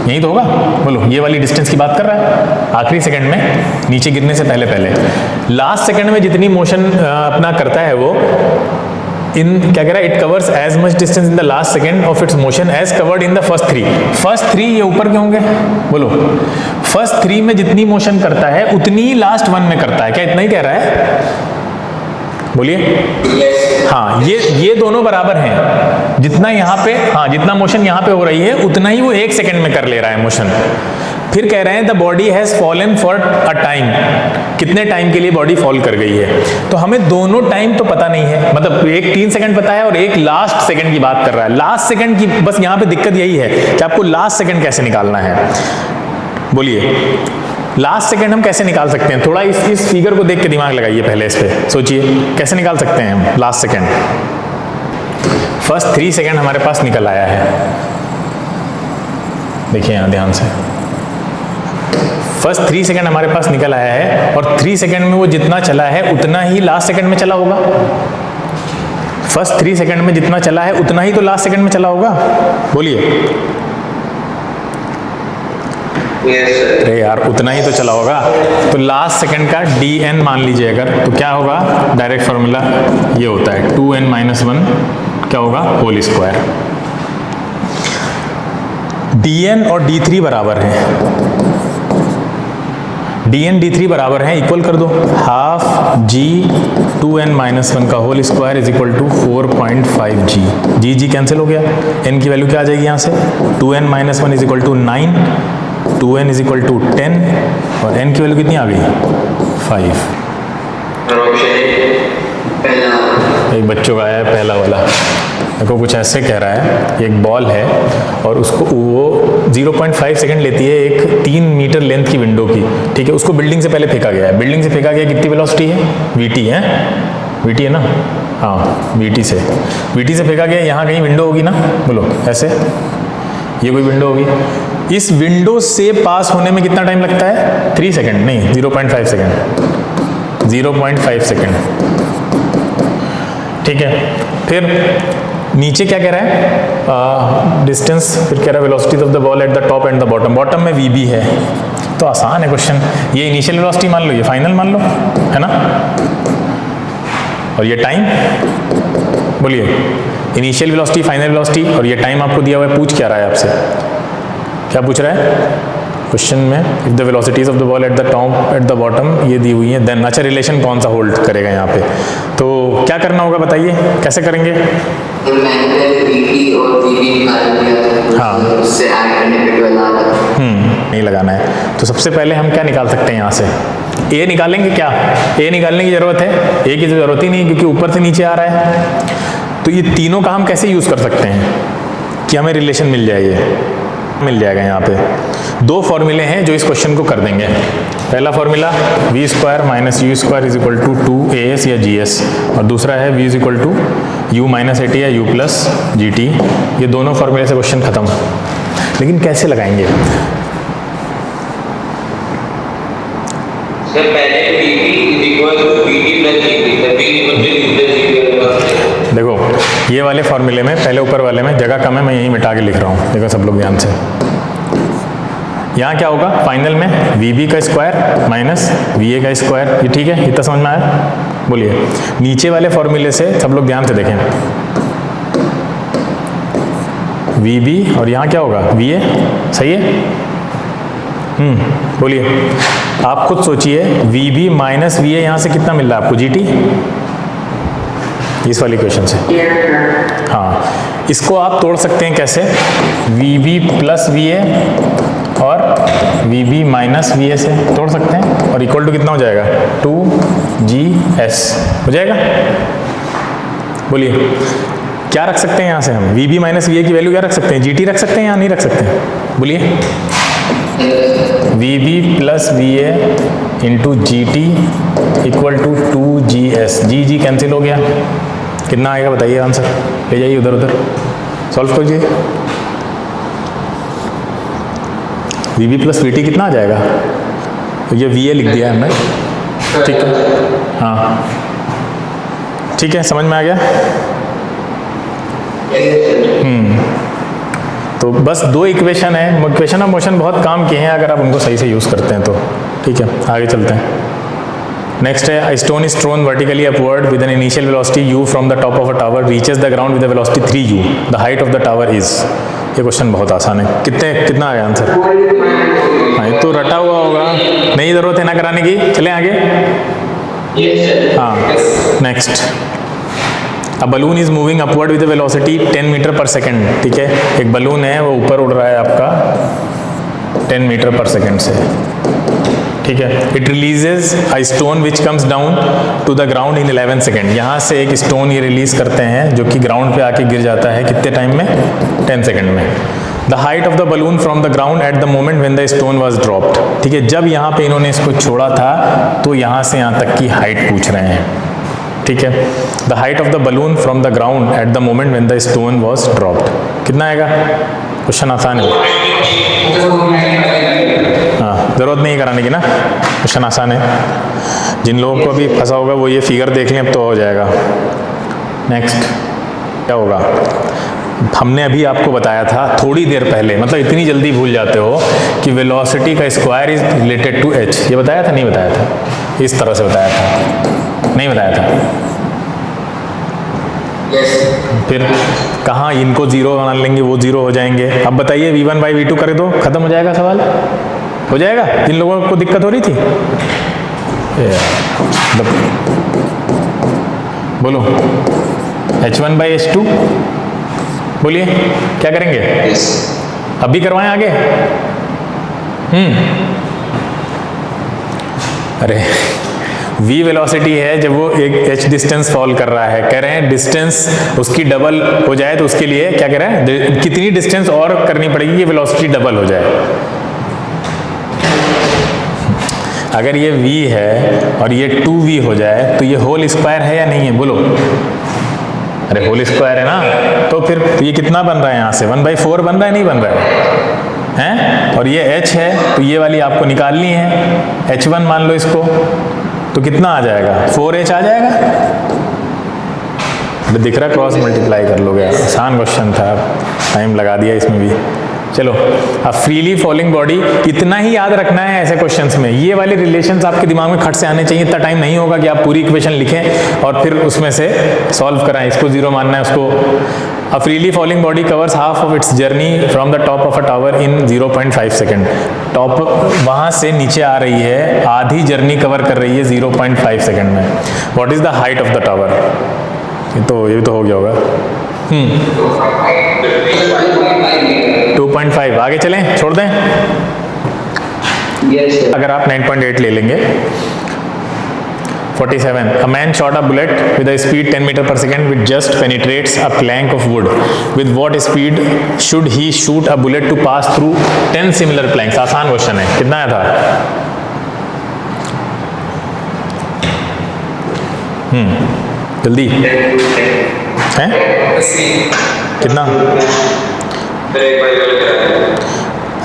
यही तो होगा। बोलो, ये वाली डिस्टेंस की बात कर रहा है, आखिरी सेकंड में, नीचे गिरने से पहले लास्ट सेकंड में जितनी मोशन अपना करता है वो क्या कह रहा है? It covers as much distance in the last second of its motion as covered in the first 3। First 3 ये ऊपर के होंगे। बोलो, फर्स्ट 3 में जितनी मोशन करता है उतनी ही लास्ट 1 में करता है। क्या इतना ही कह रहा है? बोलिए। हाँ, ये दोनों बराबर हैं। जितना यहाँ पे, हाँ, जितना मोशन यहाँ पे हो रही है उतना ही वो 1 सेकंड में कर ले रहा है मोशन। फिर कह रहे हैं the body has fallen for a time, कितने टाइम के लिए बॉडी फॉल कर गई है। तो हमें दोनों टाइम तो पता नहीं है, मतलब एक 3 सेकंड पता है और एक लास्ट सेकंड की बात कर रहा है। लास्ट सेकंड की बस यहाँ पे दिक्कत यही है कि आपको लास्ट सेकंड कैसे निकालना है। बोलिए, लास्ट सेकंड हम कैसे निकाल सकते हैं? थोड़ा इस फिगर को देख के दिमाग लगाइए, पहले इस पे सोचिए कैसे निकाल सकते हैं हम लास्ट सेकंड। फर्स्ट 3 सेकंड हमारे पास निकल आया है, देखिए यहाँ ध्यान से। फर्स्ट 3 सेकंड हमारे पास निकल आया है और 3 सेकंड में वो जितना चला है उतना ही लास्ट सेकंड में चला होगा। फर्स्ट 3 सेकंड में जितना चला है उतना ही तो लास्ट सेकंड में चला होगा। बोलिए। अरे यार, उतना ही तो चला होगा। तो लास्ट सेकंड का dn मान लीजिए अगर, तो क्या होगा? डायरेक्ट फॉर्मूला ये होता है 2n - 1 क्या होगा? Whole square. dn और d3 बराबर है, डी एन डी थ्री बराबर है, इक्वल कर दो, हाफ जी 2n-1 का whole square is equal to 4.5 G. G G cancel हो गया, n की वैल्यू क्या आ जाएगी यहाँ से, 2n-1 is equal to 9, 2n is equal to 10 और n की वैल्यू कितनी आ गई, 5। एक बच्चों का है पहला वाला, देखो कुछ ऐसे कह रहा है, एक बॉल है और उसको वो 0.5 सेकंड लेती है एक 3 मीटर लेंथ की विंडो की, ठीक है, उसको बिल्डिंग से पहले फेंका गया है, बिल्डिंग से फेंका गया, कितनी वेलोसिटी है, वीटी है, वीटी है ना, हाँ वीटी से फेंका गया, यहाँ कहीं विंडो होगी ना, बोलो ऐसे, ये कोई विंडो होगी, इस विंडो से पास होने में कितना टाइम लगता है, 3 सेकंड नहीं 0.5 सेकंड, 0.5 सेकंड, ठीक है। फिर नीचे क्या कह रहा है, डिस्टेंस, फिर कह रहा है velocity of the ball at the top and the bottom, bottom में वी बी है, तो आसान है क्वेश्चन, ये इनिशियल वेलोसिटी मान लो, ये फाइनल मान लो, है ना, और ये टाइम, बोलिए इनिशियल वेलोसिटी, फाइनल वेलोसिटी, और ये टाइम आपको दिया हुआ है, पूछ क्या रहा है आपसे, क्या पूछ रहा है क्वेश्चन में, if the velocities of the ball at the top at the bottom ये दी हुई है, देन अच्छा रिलेशन कौन सा होल्ड करेगा यहाँ पे, तो क्या करना होगा बताइए, कैसे करेंगे, हाँ नहीं लगाना है, तो सबसे पहले हम क्या निकाल सकते हैं यहाँ से, ए निकालेंगे, क्या ए निकालने की जरूरत है, ए की जरूरत ही नहीं क्योंकि ऊपर से नीचे आ रहा है, तो ये तीनों का हम कैसे यूज कर सकते हैं कि हमें रिलेशन मिल जाए, ये मिल जाएगा यहाँ पे। 2 फॉर्मूले हैं जो इस क्वेश्चन को कर देंगे, पहला formula V square minus U square is equal to 2as या gs, और दूसरा है v is equal to u minus at या u प्लस gt, ये दोनों फॉर्मूले से क्वेश्चन खत्म, लेकिन कैसे लगाएंगे, देखो ये वाले फॉर्मूले में पहले ऊपर वाले में जगह कम है, मैं यही मिटा के लिख रहा हूँ, देखो सब लोग ध्यान से, यहाँ क्या होगा फाइनल में वी बी का स्क्वायर माइनस वी ए का स्क्वायर, ये ठीक है, इतना समझ में आया, बोलिए नीचे वाले फॉर्मूले से सब लोग ध्यान से देखें, वी बी और यहाँ क्या होगा वी ए, सही है, बोलिए आप खुद सोचिए, V B minus V A यहाँ से कितना मिल रहा है आपको, जी टी, इस वाली क्वेश्चन से, हाँ इसको आप तोड़ सकते हैं कैसे, V B plus V A और V B minus V A से तोड़ सकते हैं, और इक्वल टू कितना हो जाएगा 2GS हो जाएगा, बोलिए क्या रख सकते हैं यहाँ से हम, V B minus V A की वैल्यू क्या रख सकते हैं, जी टी रख सकते हैं या नहीं रख सकते हैं, बोलिए V B plus V A into G T equal to 2GS, G G cancel हो गया, कितना आएगा बताइए आंसर, ले जाइए उधर उधर सॉल्व कीजिए, V B plus V T कितना आ जाएगा, तो ये वी ए लिख दिया है हमने, ठीक है, हाँ ठीक है, समझ में आ गया, तो बस 2 इक्वेशन है, इक्वेशन ऑफ मोशन बहुत काम किए हैं अगर आप उनको सही से यूज़ करते हैं तो, ठीक है आगे चलते हैं। नेक्स्ट है, a stone is thrown vertically upward with an initial velocity u from the top of a tower reaches the ground with a velocity 3u, the height of the tower is, ये question बहुत आसान है, कितना आया answer, हाँ ये तो रटा हुआ होगा, नहीं जरूरत है ना कराने की, चले आगे, हाँ next, a balloon is moving upward with velocity 10 metre per second, ठीक है, एक बलून है वो ऊपर उड़ रहा है आपका 10 मीटर पर सेकेंड से, ठीक है, it releases a stone which comes down to the ground in 11 second, यहाँ से एक स्टोन ये रिलीज करते हैं जो कि ग्राउंड पे आके गिर जाता है कितने टाइम में, 10 सेकेंड में। The height of the balloon from the ground at the moment when the stone was dropped, ठीक है, जब यहाँ पे इन्होंने इसको छोड़ा था तो यहाँ से यहाँ तक की हाइट पूछ रहे हैं, ठीक है, the height of the balloon from the ground at the moment when the stone was dropped, कितना आएगा, क्वेश्चन आसान है, हाँ जरूरत नहीं कराने की ना, क्वेश्चन आसान है, जिन लोगों को भी फंसा होगा वो ये फिगर देख लें अब तो हो जाएगा। नेक्स्ट क्या होगा, हमने अभी आपको बताया था थोड़ी देर पहले, मतलब इतनी जल्दी भूल जाते हो कि वेलोसिटी का square is related to h, ये बताया था नहीं बताया था, इस तरह से बताया था, नहीं बताया था, फिर कहाँ इनको 0 मान लेंगे वो 0 हो जाएंगे, अब बताइए v1 बाई v2 करे दो खत्म हो जाएगा सवाल, हो जाएगा जिन लोगों को दिक्कत हो रही थी? बोलो H1/H2 बोलिए क्या करेंगे? अभी करवाएं आगे? अरे v वेलोसिटी है जब वो एक h डिस्टेंस फॉल कर रहा है, कह रहे हैं डिस्टेंस उसकी डबल हो जाए तो उसके लिए क्या कह रहे हैं, कितनी डिस्टेंस और करनी पड़ेगी कि वेलोसिटी डबल हो जाए। अगर ये v है और ये 2v हो जाए तो ये होल स्क्वायर है या नहीं है? बोलो। अरे होल स्क्वायर है ना, तो फिर ये कितना बन रहा है यहाँ से? 1/4 बन रहा है, नहीं बन रहा है? और ये h है तो ये वाली आपको निकालनी है, h1 मान लो इसको, तो कितना आ जाएगा? 4h आ जाएगा। दिख रहा, क्रॉस मल्टीप्लाई कर लोगे। आसान क्वेश्चन था, टाइम लगा दिया इसमें भी। चलो, अब फ्रीली फॉलिंग बॉडी, इतना ही याद रखना है ऐसे क्वेश्चंस में। ये वाले रिलेशंस आपके दिमाग में खट से आने चाहिए। इतना टाइम नहीं होगा कि आप पूरी इक्वेशन लिखें और फिर उसमें से सॉल्व कराएं, इसको 0 मानना है उसको। A freely falling body covers half of its journey from the top of a tower in 0.5 second. Top वहाँ से नीचे आ रही है, आधी जर्नी कवर कर रही है 0.5 सेकेंड में। What is the height of the tower? ये तो हो गया होगा। 2.5। आगे चलें, छोड़ दें? अगर आप 9.8 ले लेंगे। 47. A man shot a bullet with a speed 10 meter per second which just penetrates a plank of wood. With what speed should he shoot a bullet to pass through 10 similar planks? आसान question है। कितना आया था? जल्दी हैं? कितना?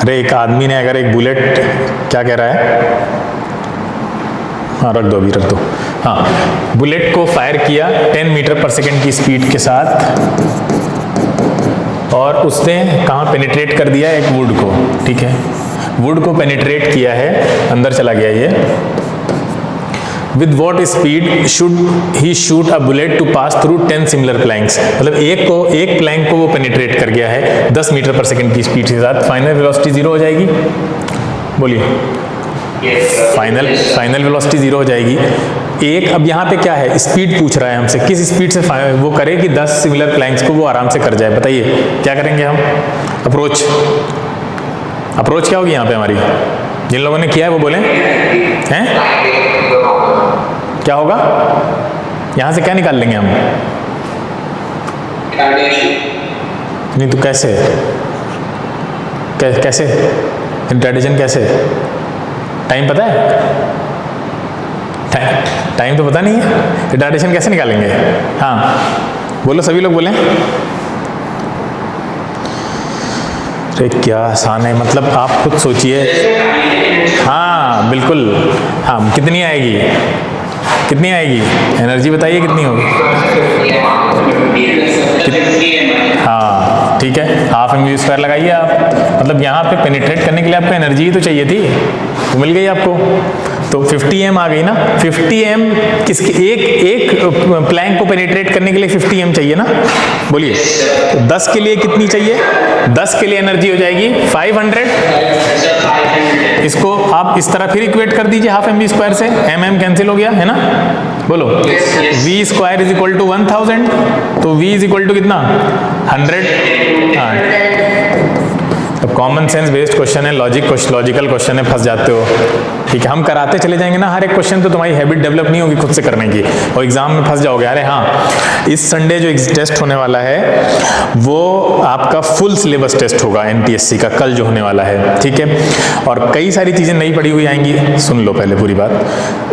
अरे एक आदमी ने अगर एक बुलेट, क्या कह रहा है? हाँ रख दो, अभी रख दो। हाँ, बुलेट को फायर किया 10 मीटर पर सेकेंड की स्पीड के साथ और उसने कहाँ पेनिट्रेट कर दिया? एक वुड को। ठीक है, वुड को पेनिट्रेट किया है, अंदर चला गया ये। With what speed should he shoot a bullet to pass through 10 similar planks? मतलब एक प्लैंक को वो पेनिट्रेट कर गया है 10 मीटर पर सेकेंड की स्पीड के साथ। फाइनल वेलोसिटी 0 हो जाएगी। बोलिए। फाइनल वेलोसिटी 0 हो जाएगी। एक, अब यहाँ पे क्या है? स्पीड पूछ रहा है हमसे, किस स्पीड से वो करे कि 10 सिमिलर प्लैंक्स को वो आराम से कर जाए। बताइए क्या करेंगे हम? अप्रोच क्या होगी यहाँ पे हमारी? जिन लोगों ने किया है वो बोलें हैं? क्या होगा? यहाँ से क्या निकाल लेंगे हम? नहीं तो कैसे? कैसे रिटार्डेशन? कैसे? टाइम पता है? टाइम तो पता नहीं है, रिटार्डेशन कैसे निकालेंगे? हाँ बोलो, सभी लोग बोलें। अरे क्या आसान है, मतलब आप खुद सोचिए। हाँ बिल्कुल, हाँ कितनी आएगी? कितनी आएगी एनर्जी? बताइए कितनी होगी? हाँ ठीक है, हाफ mv² लगाइए आप। मतलब यहाँ पे पेनिट्रेट करने के लिए आपको एनर्जी ही तो चाहिए थी, तो मिल गई आपको। तो 50 m आ गई ना। 50 m किसके? एक प्लैंक को पेनिट्रेट करने के लिए 50 m चाहिए ना। बोलिए, तो 10 के लिए कितनी चाहिए? 10 के लिए एनर्जी हो जाएगी 500। इसको आप इस तरह फिर इक्वेट कर दीजिए हाफ mv² से, mm कैंसिल हो गया है ना। बोलो, v² इज इक्वल टू 1000, तो v इज इक्वल टू कितना? 100। हाँ, अब कॉमन सेंस बेस्ड क्वेश्चन है, लॉजिकल क्वेश्चन है, फंस जाते हो। ठीक है, हम कराते चले जाएंगे ना हर एक क्वेश्चन, तो तुम्हारी हैबिट डेवलप नहीं होगी खुद से करने की और एग्जाम में फंस जाओगे। अरे हाँ, इस संडे जो टेस्ट होने वाला है वो आपका फुल सिलेबस टेस्ट होगा NTSC का, कल जो होने वाला है। ठीक है, और कई सारी चीजें नई पढ़ी हुई आएंगी, सुन लो पहले पूरी बात।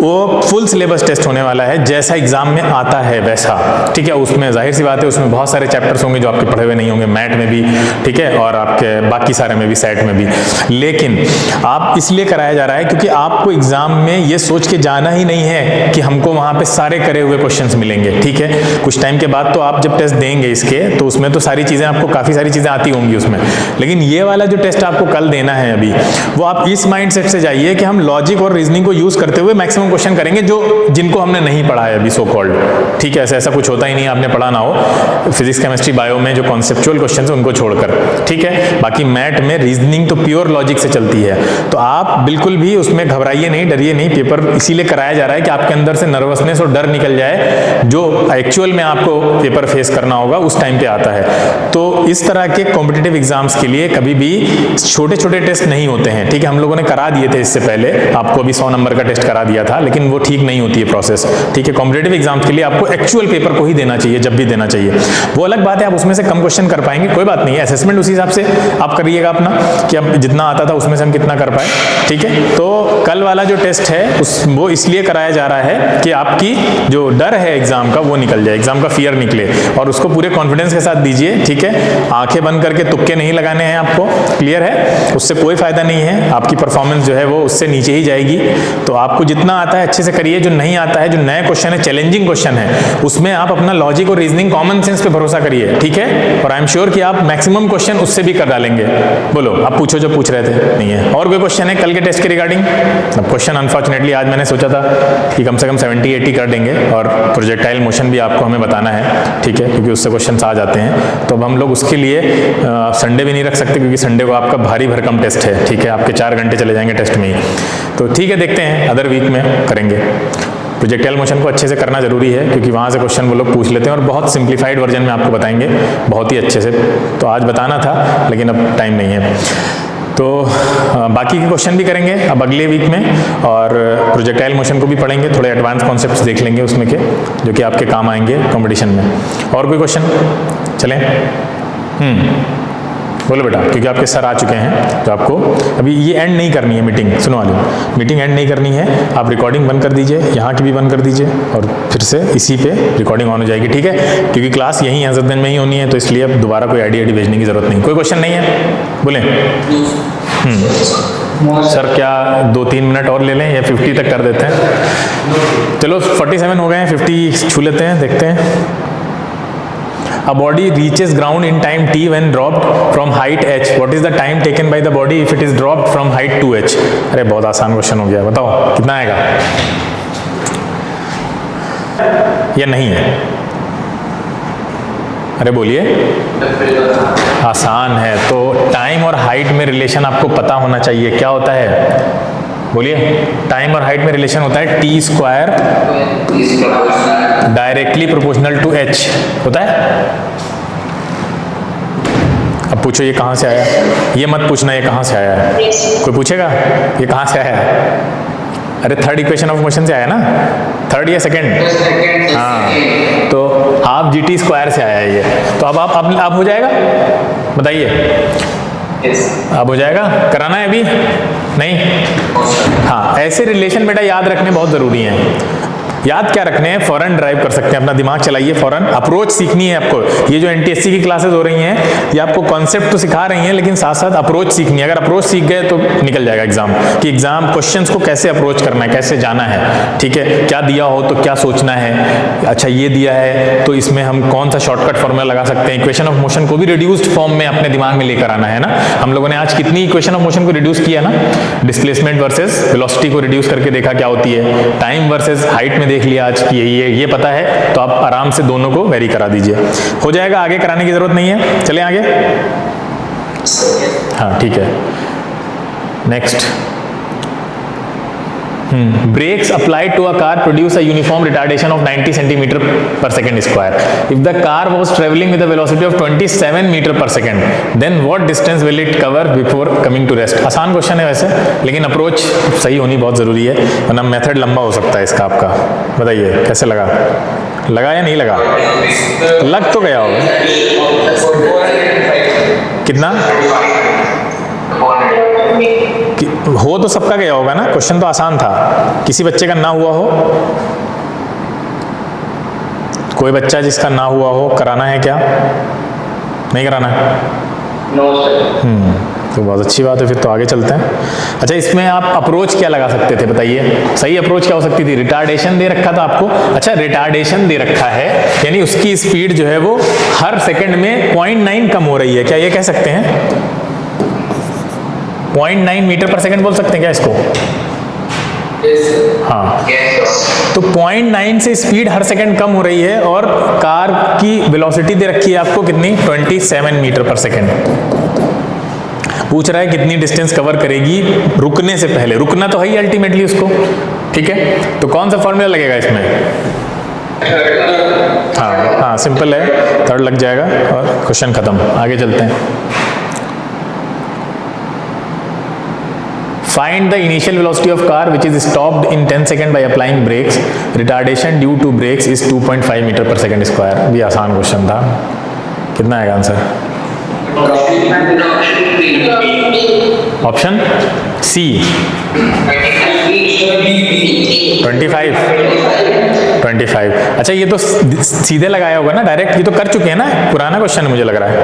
वो फुल सिलेबस टेस्ट होने वाला है, जैसा एग्जाम में आता है वैसा। ठीक है, उसमें जाहिर सी बात है उसमें बहुत सारे चैप्टर्स होंगे जो आपके पढ़े हुए नहीं होंगे, मैट में भी, ठीक है, और आपके बाकी सारे में भी, सेट में भी। लेकिन आप इसलिए कराया जा रहा है क्योंकि आपको एग्जाम में ये सोच के जाना ही नहीं है कि हमको वहां पे सारे करे हुए क्वेश्चंस मिलेंगे। ठीक है, कुछ टाइम के बाद तो आप जब टेस्ट देंगे इसके तो उसमें तो सारी चीज़ें आपको काफ़ी सारी चीज़ें आती होंगी उसमें, लेकिन ये वाला जो टेस्ट आपको कल देना है अभी, वो आप इस माइंडसेट से जाइए कि हम लॉजिक और रीजनिंग को यूज़ करते हुए मैक्सिमम क्वेश्चन करेंगे जो जिनको हमने नहीं पढ़ा है अभी सो कॉल्ड, ठीक है। ऐसा कुछ होता ही नहीं आपने पढ़ा ना हो, फिजिक्स केमिस्ट्री बायो में जो कॉन्सेप्चुअल क्वेश्चन है उनको छोड़कर, ठीक है। बाकी मैथ में रीजनिंग तो प्योर लॉजिक से चलती है, तो आप बिल्कुल भी उसमें घबराइए नहीं, डरिए नहीं। पेपर इसीलिए कराया जा रहा है कि आपके अंदर से नर्वसनेस और डर निकल जाए, जो एक्चुअल में आपको पेपर फेस करना होगा उस टाइम पे आता है। तो इस तरह के कॉम्पिटिटिव एग्जाम्स के लिए कभी भी छोटे छोटे टेस्ट नहीं होते हैं, ठीक है। हम लोगों ने करा दिए थे इससे पहले, आपको अभी 100 नंबर का टेस्ट करा दिया था, लेकिन वो ठीक नहीं होती है प्रोसेस, ठीक है। कॉम्पिटिटिव एग्जाम्स के लिए आपको एक्चुअल पेपर को ही देना चाहिए जब भी देना चाहिए। वो अलग बात है आप उसमें से कम क्वेश्चन कर पाएंगे, कोई बात नहीं है, असेसमेंट उसी हिसाब से आप करिएगा अपना कि अब जितना आता था उसमें से हम कितना कर पाए, ठीक है। तो कल वाला जो टेस्ट है वो इसलिए कराया जा रहा है कि आपकी जो डर है एग्जाम का वो निकल जाए, एग्जाम का फियर निकले, और उसको पूरे कॉन्फिडेंस के साथ दीजिए, ठीक है। आंखें बंद करके तुक्के नहीं लगाने हैं आपको, क्लियर है, उससे कोई फायदा नहीं है, आपकी परफॉर्मेंस जो है वो उससे नीचे ही जाएगी। तो आपको जितना आता है अच्छे से करिए, जो नहीं आता है, जो नए क्वेश्चन है, चैलेंजिंग क्वेश्चन है, उसमें आप अपना लॉजिक और रीजनिंग कॉमन सेंस पे भरोसा करिए, ठीक है। और आई एम श्योर कि आप मैक्सिमम क्वेश्चन उससे भी कर डालेंगे। बोलो, आप पूछो जो पूछ रहे थे। नहीं है और कोई क्वेश्चन है कल के टेस्ट के रिगार्डिंग? अब क्वेश्चन अनफॉर्चुनेटली आज मैंने सोचा था कि कम से कम 70-80 कर देंगे, और प्रोजेक्टाइल मोशन भी आपको हमें बताना है, ठीक है, क्योंकि उससे क्वेश्चन आ जाते हैं। तो अब हम लोग उसके लिए संडे भी नहीं रख सकते, क्योंकि संडे को आपका भारी भरकम टेस्ट है, ठीक है, आपके 4 घंटे चले जाएंगे टेस्ट में ही। तो ठीक है, देखते हैं अदर वीक में करेंगे। प्रोजेक्टाइल मोशन को अच्छे से करना जरूरी है, क्योंकि वहाँ से क्वेश्चन वो लोग पूछ लेते हैं और बहुत सिंप्लीफाइड वर्जन में आपको बताएंगे बहुत ही अच्छे से। तो आज बताना था लेकिन अब टाइम नहीं है, तो बाकी के क्वेश्चन भी करेंगे अब अगले वीक में, और प्रोजेक्टाइल मोशन को भी पढ़ेंगे, थोड़े एडवांस कॉन्सेप्ट्स देख लेंगे उसमें के, जो कि आपके काम आएंगे कंपटीशन में। और कोई क्वेश्चन? चलें, बोलो बेटा, क्योंकि आपके सर आ चुके हैं, तो आपको अभी ये एंड नहीं करनी है मीटिंग, सुनो वाली मीटिंग एंड नहीं करनी है। आप रिकॉर्डिंग बंद कर दीजिए, यहाँ की भी बंद कर दीजिए, और फिर से इसी पे रिकॉर्डिंग ऑन हो जाएगी, ठीक है, क्योंकि क्लास यहीं हजरतगंज में ही होनी है, तो इसलिए अब दोबारा कोई आईडी भेजने की जरूरत नहीं। कोई क्वेश्चन नहीं है? बोलें। सर क्या 2-3 मिनट और ले लें या 50 तक कर देते हैं? चलो 47 हो गए हैं, 50 छू लेते हैं, देखते हैं। A body reaches ground in time t when dropped from height h. What is the time taken by the body if it is dropped from height 2h? अरे बहुत आसान क्वेश्चन हो गया, बताओ कितना आएगा? या नहीं है? अरे बोलिए। आसान है, तो टाइम और हाइट में रिलेशन आपको पता होना चाहिए, क्या होता है? बोलिए। टाइम और हाइट में रिलेशन होता है t² directly proportional to h होता है। अब पूछो ये कहाँ से आया? ये मत पूछना ये कहाँ से आया है, कोई पूछेगा ये कहाँ से आया है? अरे थर्ड इक्वेशन ऑफ मोशन से आया ना, थर्ड या सेकंड? हाँ, तो हाफ GT² से आया है ये। तो अब हो जाएगा, बताइए। अब हो जाएगा, कराना है अभी? नहीं। हाँ, ऐसे रिलेशन बेटा याद रखने बहुत जरूरी हैं। याद क्या रखने हैं, फौरन ड्राइव कर सकते हैं, अपना दिमाग चलाइए फौरन। अप्रोच सीखनी है आपको। ये जो NTSC की क्लासेस हो रही हैं, ये आपको कॉन्सेप्ट तो सिखा रही हैं, लेकिन साथ साथ अप्रोच सीखनी है। अगर अप्रोच सीख गए तो निकल जाएगा एग्जाम, कि एग्जाम क्वेश्चंस को कैसे अप्रोच करना है, कैसे जाना है, ठीक है। क्या दिया हो तो क्या सोचना है, अच्छा ये दिया है तो इसमें हम कौन सा शॉर्टकट फॉर्मूला लगा सकते हैं। इक्वेशन ऑफ मोशन को भी रिड्यूस्ड फॉर्म में अपने दिमाग में लेकर आना है ना। हम लोगों ने आज कितनी इक्वेशन ऑफ मोशन को रिड्यूस किया ना, डिस्प्लेसमेंट वर्सेस वेलोसिटी को रिड्यूस करके देखा क्या होती है, टाइम वर्सेस हाइट में देख लिया आज कि ये पता है, तो आप आराम से दोनों को वेरी करा दीजिए, हो जाएगा। आगे कराने की जरूरत नहीं है, चलें आगे। हाँ ठीक है, next. Brakes applied to a car produce a uniform retardation of 90 centimeter per second square. If the car was traveling with a velocity of 27 meter per second, then what distance will it cover before coming to rest? आसान question है वैसे, लेकिन approach सही होनी बहुत जरूरी है, वरना मेथड लंबा हो सकता है इसका आपका। बताइए कैसे लगा या नहीं लगा? लग तो गया होगा। कितना हो तो सबका गया होगा ना, क्वेश्चन तो आसान था। किसी बच्चे का ना हुआ हो? कोई बच्चा जिसका ना हुआ हो, कराना है क्या? नहीं कराना है? तो बहुत अच्छी बात है, फिर तो आगे चलते हैं। अच्छा, इसमें आप अप्रोच क्या लगा सकते थे बताइए, सही अप्रोच क्या हो सकती थी? रिटार्डेशन दे रखा था आपको। अच्छा, रिटार्डेशन दे रखा है यानी उसकी स्पीड जो है वो हर सेकंड में 0.9 कम हो रही है, क्या ये कह सकते हैं? 0.9 मीटर पर सेकंड बोल सकते हैं क्या इसको? हाँ, तो 0.9 से स्पीड हर सेकंड कम हो रही है और कार की वेलोसिटी दे रखी है आपको कितनी? 27 मीटर पर सेकंड। पूछ रहा है कितनी डिस्टेंस कवर करेगी रुकने से पहले। रुकना तो है ही अल्टीमेटली उसको, ठीक है। तो कौन सा फॉर्मूला लगेगा इसमें? हाँ, सिंपल है, थर्ड लग जाएगा और क्वेश्चन खत्म। आगे चलते हैं। Find the initial velocity of car which is stopped in 10 seconds by applying brakes. Retardation due to brakes is 2.5 metre पर सेकंड स्क्वायर। भी आसान क्वेश्चन था। कितना आएगा आंसर? Option C 25। अच्छा, ये तो सीधे लगाया होगा ना डायरेक्ट, ये तो कर चुके हैं ना, पुराना क्वेश्चन मुझे लग रहा है।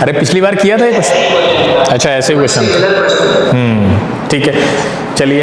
अरे पिछली बार किया था ये क्वेश्चन। अच्छा, ऐसे क्वेश्चन। ठीक है, चलिए।